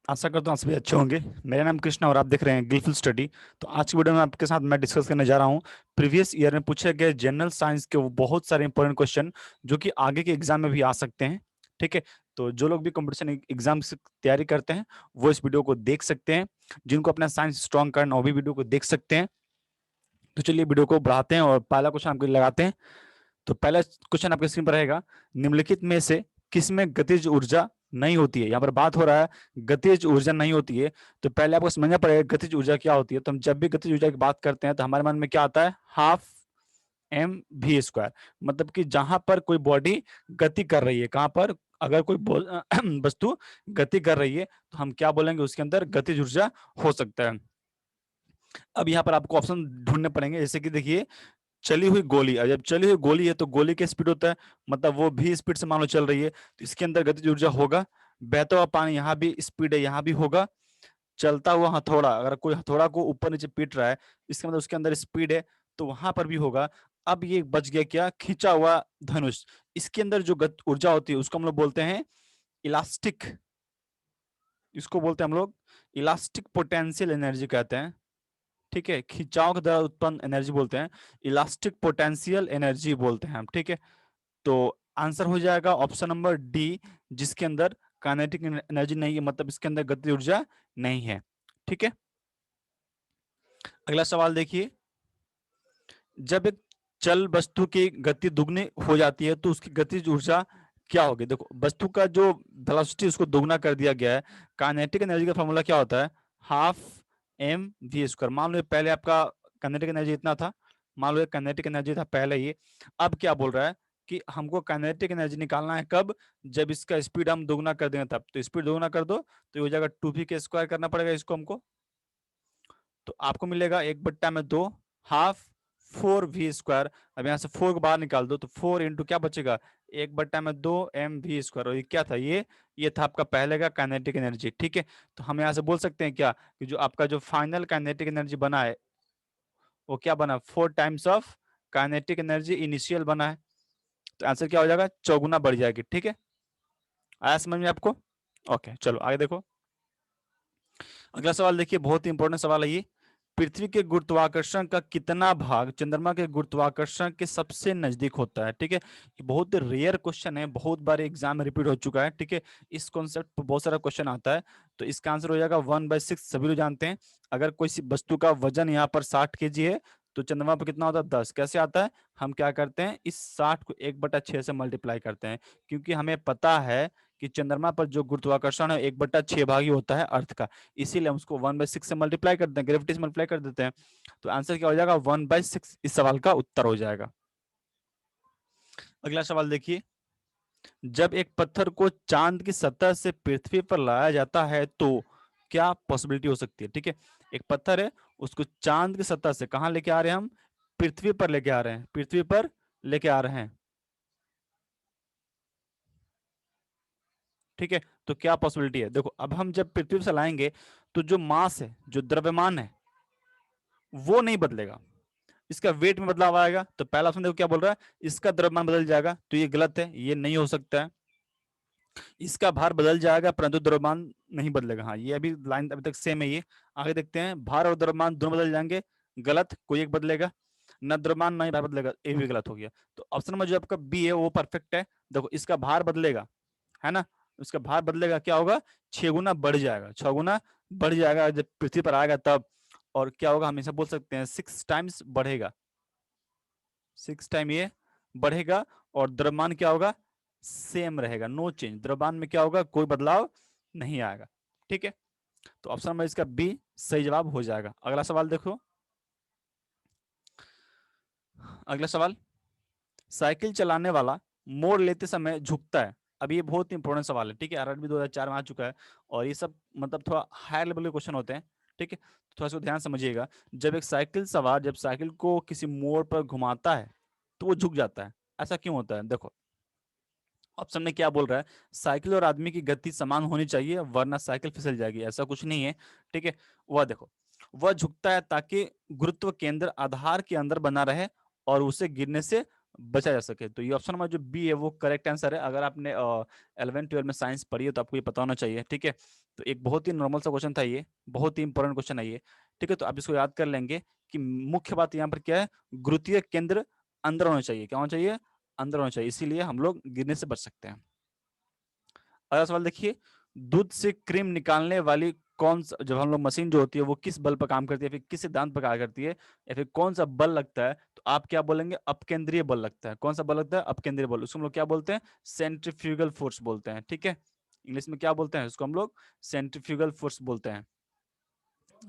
आशा करता हूँ आप सभी अच्छे होंगे। मेरा नाम कृष्णा और आप देख रहे हैं गिलफुल स्टडी। तो आज की वीडियो में आपके साथ मैं डिस्कस करने जा रहा हूँ प्रीवियस ईयर में पूछे गए जनरल साइंस के वो बहुत सारे इंपॉर्टेंट क्वेश्चन जो कि आगे के एग्जाम में भी आ सकते हैं। ठीक है, तो जो लोग भी कंपटीशन एग्जाम की तैयारी करते हैं वो इस वीडियो को देख सकते हैं। जिनको अपना साइंस स्ट्रॉन्ग करना वो भी वीडियो को देख सकते हैं। तो चलिए वीडियो को बढ़ाते हैं और पहला क्वेश्चन आपके लिए लगाते हैं। तो पहला क्वेश्चन आपके स्क्रीन पर रहेगा, निम्नलिखित में से किसमें गतिज ऊर्जा नहीं होती है। यहाँ पर बात हो रहा है गतिज ऊर्जा नहीं होती है। तो पहले आपको समझना पड़ेगा गतिज ऊर्जा क्या होती है। तो हम जब भी गतिज ऊर्जा की बात करते हैं तो हमारे मन में क्या आता है, हाफ एम वी स्क्वायर। मतलब कि जहां पर कोई बॉडी गति कर रही है, कहां पर अगर कोई वस्तु गति कर रही है तो हम क्या बोलेंगे, उसके अंदर गतिज ऊर्जा हो सकता है। अब यहाँ पर आपको ऑप्शन ढूंढने पड़ेंगे, जैसे कि देखिए चली हुई गोली। अब जब चली हुई गोली है तो गोली की स्पीड होता है, मतलब वो भी स्पीड से मान लो चल रही है तो इसके अंदर गतिज ऊर्जा होगा। बहता हुआ पानी, यहाँ भी स्पीड है, यहाँ भी होगा। चलता हुआ हथौड़ा, अगर कोई हथौड़ा को ऊपर नीचे पीट रहा है इसका मतलब उसके अंदर स्पीड है, तो वहां पर भी होगा। अब ये बच गया क्या, खींचा हुआ धनुष। इसके अंदर जो ऊर्जा होती है उसको हम लोग बोलते हैं इलास्टिक। इसको बोलते हैं हम लोग इलास्टिक पोटेंशियल एनर्जी कहते हैं। ठीक है, खिंचाव के द्वारा उत्पन्न एनर्जी बोलते हैं इलास्टिक पोटेंशियल एनर्जी बोलते हैं हम। ठीक है, तो आंसर हो जाएगा ऑप्शन नंबर डी, जिसके अंदर काइनेटिक एनर्जी नहीं है, मतलब इसके अंदर गतिज ऊर्जा नहीं है। ठीक है, अगला सवाल देखिए, जब एक चल वस्तु की गति दुगनी हो जाती है तो उसकी गतिज ऊर्जा क्या होगी। देखो वस्तु का जो वेलोसिटी उसको दुगना कर दिया गया है। काइनेटिक एनर्जी का फॉर्मूला क्या होता है, हाफ एम वी स्क्वायर। मान लो पहले आपका काइनेटिक एनर्जी इतना था, मान लो काइनेटिक एनर्जी था पहले ही। अब क्या बोल रहा है कि हमको काइनेटिक एनर्जी निकालना है कब, जब इसका स्पीड हम दोगुना कर देंगे तब। तो स्पीड दोगुना कर दो तो ये हो जाएगा 2v के स्क्वायर करना पड़ेगा इसको हमको। तो आपको मिलेगा 1/2 हाफ 4v स्क्वायर। अब यहाँ से 4 को बाहर निकाल दो तो 4 इंटू क्या बचेगा, 1/2 mv स्क्वायर। और ये क्या था, ये था आपका पहले का काइनेटिक एनर्जी। ठीक है, तो हम यहाँ से बोल सकते हैं क्या कि जो आपका जो फाइनल काइनेटिक एनर्जी बना है वो क्या बना, 4 times of kinetic energy initial बना है। तो आंसर क्या हो जाएगा, चौगुना बढ़ जाएगी। ठीक है, आया समझ में आपको। ओके चलो आगे देखो। अगला सवाल देखिए, बहुत ही इंपॉर्टेंट सवाल है ये। पृथ्वी के गुरुत्वाकर्षण का कितना भाग चंद्रमा के गुरुत्वाकर्षण के सबसे नजदीक होता है। ठीक है, ये बहुत रेयर क्वेश्चन है, बहुत बार एग्जाम में रिपीट हो चुका है। ठीक है, इस कॉन्सेप्ट पर बहुत सारा क्वेश्चन आता है। तो इसका आंसर हो जाएगा 1/6। सभी लोग जानते हैं अगर कोई वस्तु का वजन यहाँ पर 60 kg है तो चंद्रमा पर कितना होता है, 10। कैसे आता है, हम क्या करते हैं, इस 60 को 1/6 से मल्टीप्लाई करते हैं। क्योंकि हमें पता है कि चंद्रमा पर जो गुरुत्वाकर्षण है 1/6 भाग ही होता है अर्थ का, इसीलिए हम उसको 1/6 से मल्टीप्लाई कर देते हैं, ग्रेविटी से मल्टीप्लाई कर देते हैं। तो आंसर क्या हो जाएगा, 1/6 इस सवाल का उत्तर हो जाएगा। अगला सवाल देखिए, जब एक पत्थर को चांद की सतह से पृथ्वी पर लाया जाता है तो क्या पॉसिबिलिटी हो सकती है। ठीक है, एक पत्थर है, उसको चांद की सतह से कहां लेके आ रहे हैं हम, पृथ्वी पर लेके आ रहे हैं, पृथ्वी पर लेके आ रहे हैं। ठीक है, तो क्या पॉसिबिलिटी है, देखो अब हम जब पृथ्वी से लाएंगे तो जो मास है, जो द्रव्यमान है वो नहीं बदलेगा, इसका वेट में बदलाव आएगा। तो पहला ऑप्शन देखो क्या बोल रहा है, इसका द्रव्यमान बदल जाएगा, तो ये गलत है, ये नहीं हो सकता है। इसका भार बदल जाएगा परंतु द्रव्यमान नहीं बदलेगा, हाँ ये अभी लाइन अभी तक सेम है ये। आगे देखते हैं, भार और द्रव्यमान दोनों बदल जाएंगे, गलत, कोई एक बदलेगा। न द्रव्यमान नहीं भार बदलेगा, ये भी गलत हो गया। तो ऑप्शन में जो आपका बी है वो परफेक्ट है। देखो इसका भार बदलेगा, है ना, उसका भार बदलेगा, क्या होगा, 6 गुना बढ़ जाएगा, 6 गुना बढ़ जाएगा जब पृथ्वी पर आएगा तब। और क्या होगा, हमेशा बोल सकते हैं 6 टाइम्स बढ़ेगा, 6 टाइम ये बढ़ेगा। और द्रव्यमान क्या होगा, सेम रहेगा, नो चेंज, द्रव्यमान में क्या होगा, कोई बदलाव नहीं आएगा। ठीक है, तो ऑप्शन नंबर इसका बी सही जवाब हो जाएगा। अगला सवाल देखो, अगला सवाल, साइकिल चलाने वाला मोड़ लेते समय झुकता है। अब ये बहुत इंपॉर्टेंट सवाल है। ठीक है, आरआरबी 2004 में आ चुका है और ये सब मतलब थोड़ा हाई लेवल के क्वेश्चन होते हैं। ठीक है, तो थोड़ा सा ध्यान समझिएगा। जब एक साइकिल सवार जब साइकिल को किसी मोड़ पर घुमाता है तो वो झुक जाता है, ऐसा क्यों होता है। देखो ऑप्शन में क्या बोल रहा है, साइकिल और आदमी की गति समान होनी चाहिए वरना साइकिल फिसल जाएगी, ऐसा कुछ नहीं है। ठीक है, वह देखो, वह झुकता है ताकि गुरुत्व केंद्र आधार के अंदर बना रहे और उसे गिरने से बचा जा सके। तो ये ऑप्शन नंबर जो बी है वो करेक्ट आंसर है। अगर आपने 11-12 में साइंस पढ़ी है तो आपको ये पता होना चाहिए, ठीक है। तो एक बहुत ही नॉर्मल सा क्वेश्चन था ये, बहुत ही इंपॉर्टेंट क्वेश्चन है ये, ठीक है। तो आप इसको याद कर लेंगे कि मुख्य बात यहाँ पर क्या है, गुरुत्वीय केंद्र अंदर होना चाहिए। क्या होना चाहिए? अंदर होना चाहिए, इसीलिए हम लोग गिरने से बच सकते हैं। अगला सवाल देखिए, दूध से क्रीम निकालने वाली कौन सा, जब हम लोग मशीन जो होती है वो किस बल पर काम करती है, फिर किस सिद्धांत पर काम करती है, या फिर कौन सा बल लगता है, तो आप क्या बोलेंगे? अपकेंद्रीय बल लगता है। कौन सा बल लगता है? अपकेंद्रीय बल। उसको हम लोग क्या बोलते हैं? सेंट्रीफ्यूगल फोर्स बोलते हैं, ठीक है। इंग्लिश में क्या बोलते हैं उसको? हम लोग सेंट्रीफ्यूगल फोर्स बोलते हैं।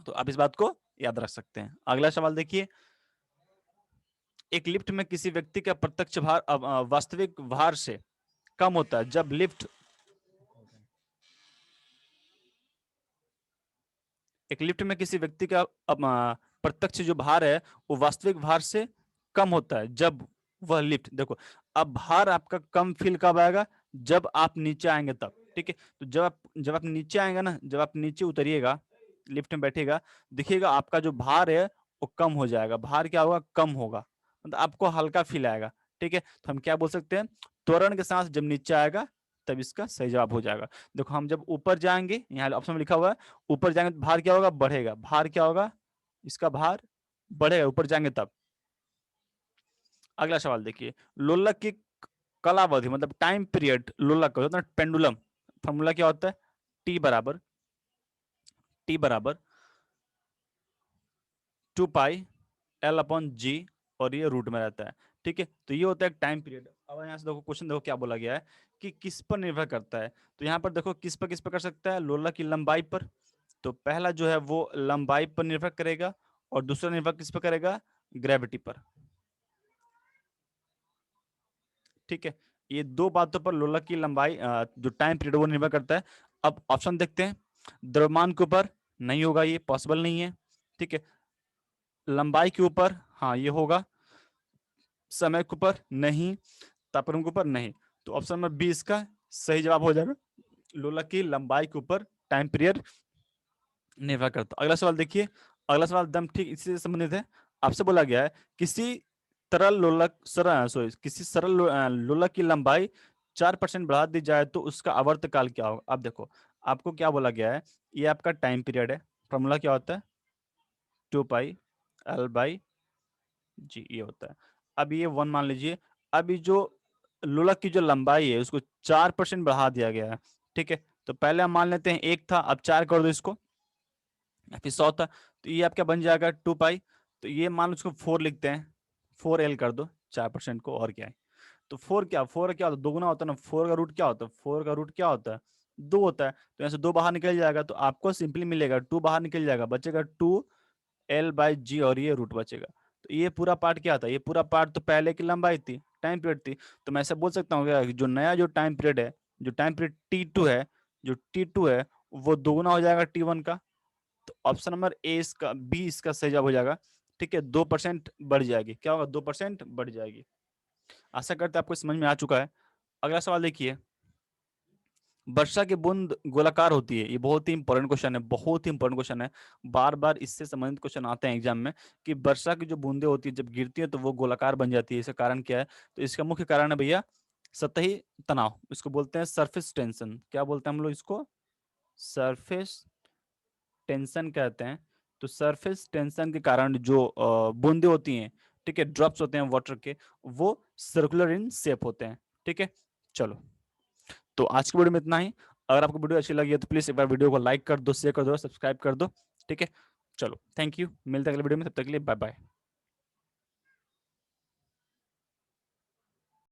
तो आप इस बात को याद रख सकते हैं। अगला सवाल देखिए, एक लिफ्ट में किसी व्यक्ति का प्रत्यक्ष भार वास्तविक भार से कम होता है जब लिफ्ट, एक लिफ्ट में किसी व्यक्ति का प्रत्यक्ष जो भार है वो वास्तविक भार से कम होता है जब वह लिफ्ट, देखो अब भार आपका कम फील कब आएगा? जब आप नीचे आएंगे तब, ठीक है। तो जब आप नीचे आएंगे ना, जब आप नीचे उतरिएगा, लिफ्ट में बैठेगा, देखिएगा आपका जो भार है वो कम हो जाएगा। भार क्या होगा? कम होगा, मतलब आपको हल्का फील आएगा, ठीक है। तो हम क्या बोल सकते हैं? त्वरण के साथ जब नीचे आएगा तब इसका सही जवाब हो जाएगा। देखो हम जब ऊपर जाएंगे, यहाँ ऑप्शन में लिखा हुआ है ऊपर जाएंगे तो भार क्या होगा? बढ़ेगा। भार क्या होगा? इसका भार बढ़ेगा ऊपर जाएंगे तब। अगला सवाल देखिए, लोलक की कालावधि मतलब टाइम पीरियड लोलक का होता है पेंडुलम, फॉर्मूला क्या होता है? टी बराबर 2π L/g, और ये रूट में रहता है, ठीक है। तो ये होता है टाइम पीरियड। अब यहाँ से देखो क्वेश्चन, देखो क्या बोला गया है कि किस पर निर्भर करता है। तो यहाँ पर देखो किस पर कर सकता है? लोलक की लंबाई पर। तो पहला जो है वो लंबाई पर निर्भर करेगा, और दूसरा निर्भर किस पर करेगा? ग्रेविटी पर, ठीक है। ये दो बातों पर लोलक की लंबाई जो टाइम पीरियड वो निर्भर करता है। अब ऑप्शन देखते हैं, द्रव्यमान के ऊपर नहीं होगा, ये पॉसिबल नहीं है, ठीक है। लंबाई के ऊपर हाँ ये होगा, समय के ऊपर नहीं, तापक्रम के ऊपर नहीं। तो ऑप्शन नंबर बी इसका सही जवाब हो जाएगा, लोलक की लंबाई के ऊपर टाइम पीरियड निर्भर करता। अगला सवाल देखिए, अगला सवाल एकदम ठीक इसी से संबंधित है। आपसे बोला गया है किसी तरल लोलक सॉरी किसी सरल लोलक की लंबाई 4% बढ़ा दी जाए तो उसका आवर्तकाल क्या होगा? अब देखो आपको क्या बोला गया है, ये आपका टाइम पीरियड है, फॉर्मूला क्या होता है? 2π L/g ये होता है। अब ये 1 मान लीजिए, अभी जो लोलक की जो लंबाई है उसको 4% बढ़ा दिया गया है, ठीक है। तो पहले हम मान लेते हैं 1 था, अब 4 कर दो इसको, फिर 100 था, तो ये आपका बन जाएगा 2π। तो ये मान लो उसको 4 लिखते हैं, 4L कर दो 4% को, और क्या है। तो 4 क्या होता है? दोगुना होता है ना। 4 का रूट क्या होता है? 4 का रूट क्या होता है? 2 होता है। तो यहाँ से 2 बाहर निकल जाएगा, तो आपको सिंपली मिलेगा 2 बाहर निकल जाएगा, बचेगा 2L/g, और ये रूट बचेगा। तो ये पूरा पार्ट क्या था? ये पूरा पार्ट तो पहले की लंबाई थी, टाइम पीरियड थी। तो मैं ऐसे बोल सकता हूँ क्या, जो नया जो टाइम पीरियड है, जो टाइम पीरियड T2 है, जो T2 है वो दोगुना हो जाएगा T1 का। तो ऑप्शन नंबर ए इसका, बी इसका सही जवाब हो जाएगा, ठीक है। 2% बढ़ जाएगी, क्या होगा? 2% बढ़ जाएगी। आशा करते हैं आपको समझ में आ चुका है। अगला सवाल देखिए, वर्षा की बूंद गोलाकार होती है, ये बहुत ही इंपॉर्टेंट क्वेश्चन है, बहुत ही इंपॉर्टेंट क्वेश्चन है। बार बार इससे संबंधित क्वेश्चन आते हैं एग्जाम में, कि वर्षा की जो बूंदे होती है जब गिरती है तो वो गोलाकार बन जाती है, इसका कारण क्या है? तो इसका मुख्य कारण है भैया सतही तनाव, इसको बोलते हैं सरफेस टेंशन। क्या बोलते हैं हम लोग इसको? सरफेस टेंशन कहते हैं। तो सरफेस टेंशन के कारण जो बूंदे होती हैं, ठीक है, ड्रॉप्स होते हैं वाटर के, वो सर्कुलर इन शेप होते हैं, ठीक है। चलो, तो आज की वीडियो में इतना ही। अगर आपको वीडियो अच्छी लगी है तो प्लीज एक बार वीडियो को लाइक कर दो, शेयर कर दो, सब्सक्राइब कर दो, ठीक है। चलो थैंक यू, मिलते हैं अगले वीडियो में, तब तक के लिए बाय बाय।